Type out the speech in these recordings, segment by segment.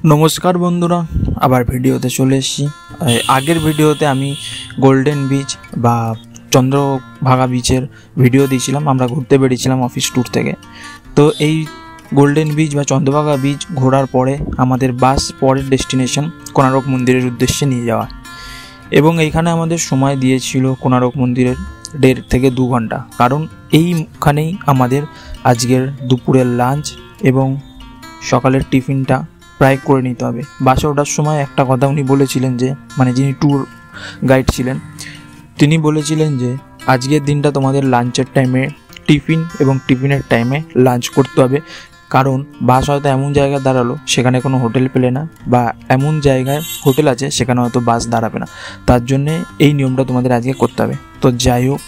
नमस्कार बंधुरा आबार भिडियोते चले एसेछि। आगेर भिडियोते आमी गोल्डन बीच बा चंद्रभागा बीचेर भिडियो दिएछिलाम। आमरा घुरते बेरिয়েছিলাম अफिस टूर थेके। तो এই गोल्डन बीच बा चंद्रभागा बीच घोरार परे आमादेर बास परेर डेस्टिनेशन कोणार्क मंदिरेर उद्देश्ये निये जाওয়া এবং এইখানে আমাদের সময় দিয়েছিল কোণার্ক মন্দিরের 1.5 থেকে 2 ঘন্টা। কারণ এইখানেই আমাদের আজকের দুপুরের লাঞ্চ এবং সকালের টিফিনটা প্রায় করে নিতে হবে। বাসে ওঠার সময় একটা কথা উনি বলেছিলেন যে মানে যিনি ট্যুর গাইড ছিলেন তিনি বলেছিলেন যে আজকের দিনটা তোমাদের লাঞ্চের টাইমে টিফিন এবং টিফিনের টাইমে লাঞ্চ করতে হবে। কারণ বাস হয়তো এমন জায়গায় দাঁড়ালো সেখানে কোনো হোটেল পেলে না, বা এমন জায়গায় হোটেল আছে সেখানে হয়তো বাস দাঁড়াবে না, তার জন্যে এই নিয়মটা তোমাদের আজকে করতে হবে। তো যাই হোক,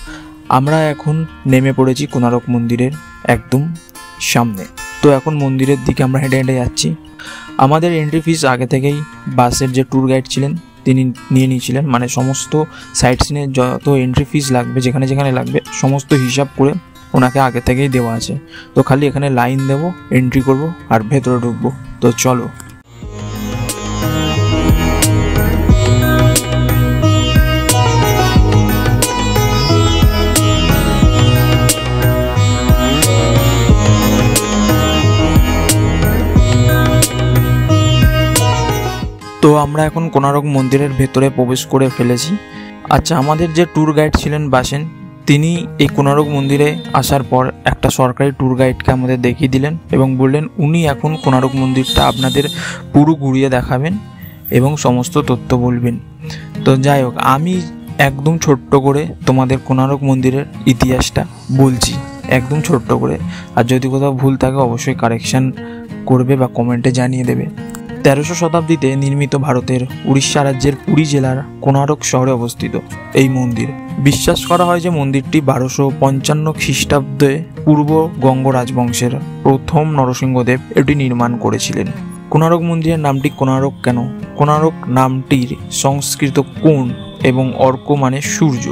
আমরা এখন নেমে পড়েছি কোণার্ক মন্দিরের একদম সামনে। তো এখন মন্দিরের দিকে আমরা হেঁটে হেঁটে যাচ্ছি। আমাদের এন্ট্রি ফিস আগে থেকেই বাসের যে ট্যুর গাইড ছিলেন তিনি নিয়ে নিয়েছিলেন, মানে সমস্ত সাইট সিনের যত এন্ট্রি ফিস লাগবে যেখানে যেখানে লাগবে সমস্ত হিসাব করে ওনাকে আগে থেকেই দেওয়া আছে। তো খালি এখানে লাইন দেব, এন্ট্রি করব আর ভেতরে ঢুকবো। তো চলো। তো আমরা এখন কোণার্ক মন্দিরের ভেতরে প্রবেশ করে ফেলেছি। আচ্ছা, আমাদের যে ট্যুর গাইড ছিলেন বাসেন তিনি এই কোণার্ক মন্দিরে আসার পর একটা সরকারি ট্যুর গাইডকে আমাদের দেখিয়ে দিলেন এবং বললেন উনি এখন কোণার্ক মন্দিরটা আপনাদের পুরো ঘুরিয়ে দেখাবেন এবং সমস্ত তথ্য বলবেন। তো যাই হোক, আমি একদম ছোট্ট করে তোমাদের কোণার্ক মন্দিরের ইতিহাসটা বলছি, একদম ছোট্ট করে। আর যদি কোথাও ভুল থাকে অবশ্যই কারেকশান করবে বা কমেন্টে জানিয়ে দেবে। 13শো শতাব্দীতে নির্মিত ভারতের উড়িষ্যা রাজ্যের পুরী জেলার কোণার্ক শহরে অবস্থিত এই মন্দির। বিশ্বাস করা হয় যে মন্দিরটি 1255 খ্রিস্টাব্দে পূর্ব গঙ্গ রাজবংশের প্রথম নরসিংহদেব এটি নির্মাণ করেছিলেন। কোণার্ক মন্দিরের নামটি কোণার্ক কেন? কোণার্ক নামটির সংস্কৃত কোণ এবং অর্ক মানে সূর্য,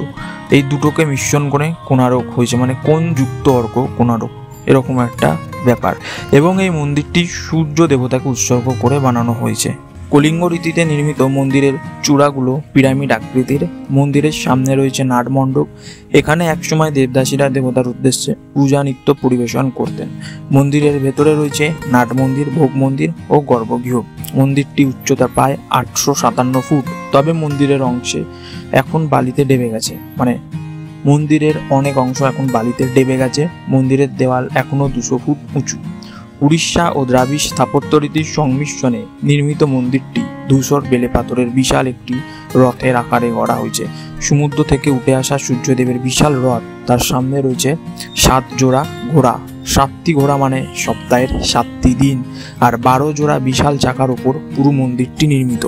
এই দুটোকে মিশ্রণ করে কোণার্ক হয়েছে, মানে কোণ যুক্ত অর্ক কোণার্ক, এরকম একটা ব্যাপার। এবং এই মন্দিরটি সূর্য দেবতাকে উৎসর্গ করে বানানো হয়েছে। কলিঙ্গ রীতিতে নির্মিত মন্দিরের চূড়াগুলো পিরামিড আকৃতির। মন্দিরের সামনে রয়েছে নাটমণ্ডপ। এখানে একসময় দেবদাসীরা দেবতার উদ্দেশ্যে পূজা নৃত্য পরিবেশন করতেন। মন্দিরের ভেতরে রয়েছে নাট মন্দির, ভোগ মন্দির ও গর্ভগৃহ। মন্দিরটি উচ্চতা প্রায় 857 ফুট। তবে মন্দিরের অংশে এখন বালিতে ডেবে গেছে, মানে মন্দিরের অনেক অংশ এখন বালিতে ডেবে গেছে। মন্দিরের দেওয়াল এখনো 200 ফুট উঁচু। উড়িষ্যা ও দ্রাবিড় স্থাপত্য রীতির সংমিশ্রণে নির্মিত মন্দিরটি ধূসর বেলে পাথরের বিশাল একটি রথের আকারে গড়া হয়েছে। সমুদ্র থেকে উঠে আসা সূর্যদেবের বিশাল রথ, তার সামনে রয়েছে 7 জোড়া ঘোড়া। 7টি ঘোড়া মানে সপ্তাহের 7টি দিন, আর 12 জোড়া বিশাল চাকার উপর পুরো মন্দিরটি নির্মিত।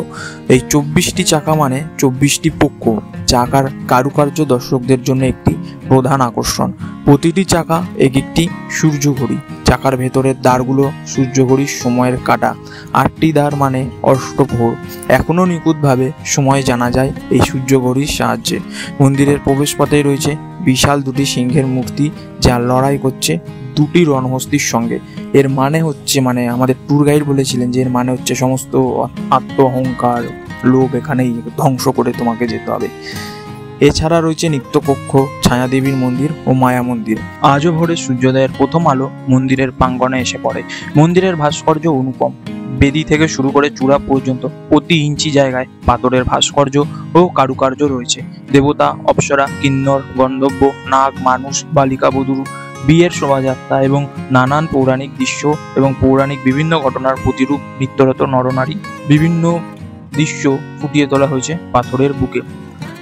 এই 24টি চাকা মানে 24টি পক্ষ। চাকার কারুকার্য দর্শকদের জন্য একটি প্রধান আকর্ষণ। প্রতিটি চাকা এক একটি সূর্য ঘড়ি। চাকার ভেতরের দ্বারগুলো সূর্য ঘড়ির সময়ের কাঁটা। 8টি দ্বার মানে অষ্টপ্রহর। এখনও নিখুঁতভাবে সময় জানা যায় এই সূর্য ঘড়ির সাহায্যে। মন্দিরের প্রবেশপথে রয়েছে বিশাল 2টি সিংহের মূর্তি, যা লড়াই করছে 2টি রণহস্তির সঙ্গে। এর মানে হচ্ছে, মানে আমাদের ট্যুর গাইড বলেছিলেন যে এর মানে হচ্ছে সমস্ত আত্ম অহংকার লোভ এখানেই ধ্বংস করে তোমাকে যেতে হবে। এছাড়া রয়েছে নিত্যকক্ষ, ছায়াদেবীর মন্দির ও মায়া মন্দির। আজও ভোরে সূর্যোদয়ের প্রথম আলো মন্দিরের প্রাঙ্গণে এসে পড়ে। মন্দিরের ভাস্কর্য অনুপম। বেদি থেকে শুরু করে চূড়া পর্যন্ত প্রতি ইঞ্চি জায়গায় পাথরের ভাস্কর্য ও কারুকার্য রয়েছে। দেবতা, অপ্সরা, কিন্নর, গন্ধর্ব, নাগ, মানুষ, বালিকা বধূ, বিয়ের শোভাযাত্রা এবং নানান পৌরাণিক দৃশ্য এবং পৌরাণিক বিভিন্ন ঘটনার প্রতিরূপ নিত্যরত নরনারী বিভিন্ন দৃশ্য ফুটিয়ে তোলা হয়েছে পাথরের বুকে।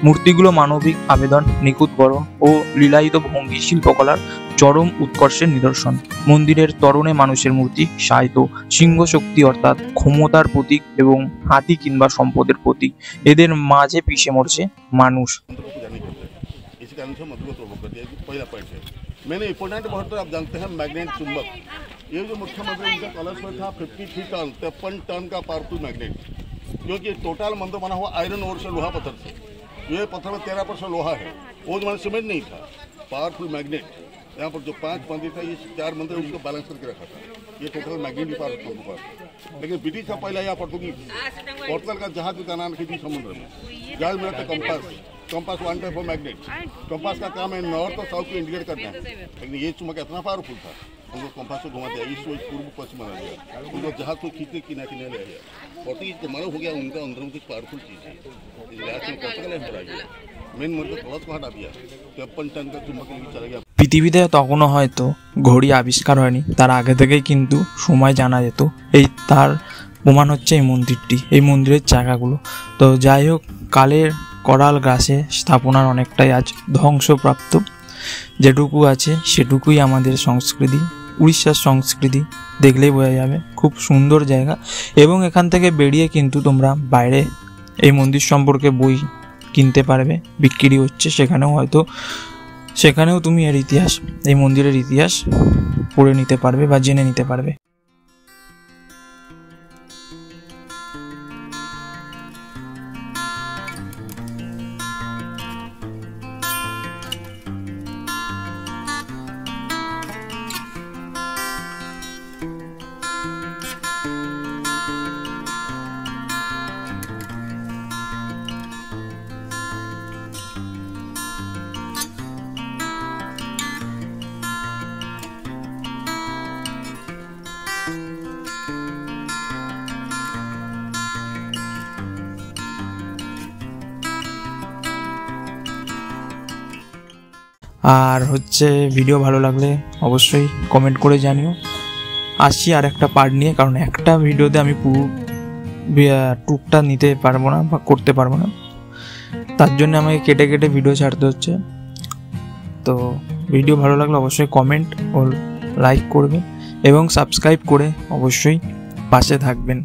মূর্তিগুলো মানবিক আবেদন, নিখুঁত গড়ন ও লীলায়িত ভঙ্গি শিল্পকলার চরম উৎকর্ষের নিদর্শন। মন্দিরের তরণে মানুষের মূর্তি সাহিত্য, সিংহ শক্তি অর্থাৎ ক্ষমতার প্রতীক এবং হাতি কিংবা সম্পদের প্রতীক। এদের মাঝে পিষে মরছে মানুষ। मैंने इम्पोर्टेंट बहुत आप जानते हैं मैग्नेट चुंबक। ये जो मुख्यमंत्री उनका कलश में था 53 टन 53 टन का पावरफुल मैग्नेट, क्योंकि टोटल मंदिर बना हुआ आयरन ओर से लोहा पत्थर से। ये पत्थर में 13% लोहा है, वो जमाने सीमेंट नहीं था। पावरफुल मैग्नेट यहाँ पर जो 5 मंदिर था, ये 4 मंदिर उसको बैलेंस करके रखा था। ये टोटल मैग्नेट पावरफुल लेकिन ब्रिटिश का पहला या पोर्तुगीज पोर्तुगल का जहाज भी तैनात की थी समुद्र में। जहाज में रहता compass one type of magnet. Compass का काम है नॉर्थ और साउथ को इंडिकेट करना है, लेकिन ये चुम्बक इतना पावरफुल था उनको कंपास को घुमा दिया, ईस्ट वेस्ट पूर्व पश्चिम बना दिया, उनको जहाज को खींचते किनारे ले गया। पोर्तुगीज को मालूम हो गया उनका अंदर में कुछ पावरफुल चीज़ है, पोर्तुगल मेन मुद्दा क्लॉथ को हटा दिया, 53 टन का चुम्बक लेके चला गया। পৃথিবীতে তখনও হয়তো ঘড়ি আবিষ্কার হয়নি, তার আগে থেকেই কিন্তু সময় জানা যেত। এই তার প্রমাণ হচ্ছে এই মন্দিরটি, এই মন্দিরের জায়গাগুলো। তো যাই হোক, কালের করাল গ্রাসে স্থাপনার অনেকটাই আজ ধ্বংসপ্রাপ্ত। যেটুকু আছে সেটুকুই আমাদের সংস্কৃতি, উড়িষ্যার সংস্কৃতি দেখলেই বোঝা যাবে। খুব সুন্দর জায়গা, এবং এখান থেকে বেরিয়ে কিন্তু তোমরা বাইরে এই মন্দির সম্পর্কে বই কিনতে পারবে, বিক্রি হচ্ছে। সেখানেও তুমি এর ইতিহাস, এই মন্দিরের ইতিহাস পড়ে নিতে পারবে বা জেনে নিতে পারবে। আর হচ্ছে ভিডিও ভালো লাগলে অবশ্যই কমেন্ট করে জানিও। আসছি আর একটা পার্ট নিয়ে, কারণ একটা ভিডিওতে আমি পুরো টুকটা নিতে পারবো না বা করতে পারবো না, তার জন্য আমাকে কেটে কেটে ভিডিও ছাড়তে হচ্ছে। তো ভিডিও ভালো লাগলে অবশ্যই কমেন্ট ও লাইক করবে এবং সাবস্ক্রাইব করে অবশ্যই পাশে থাকবেন।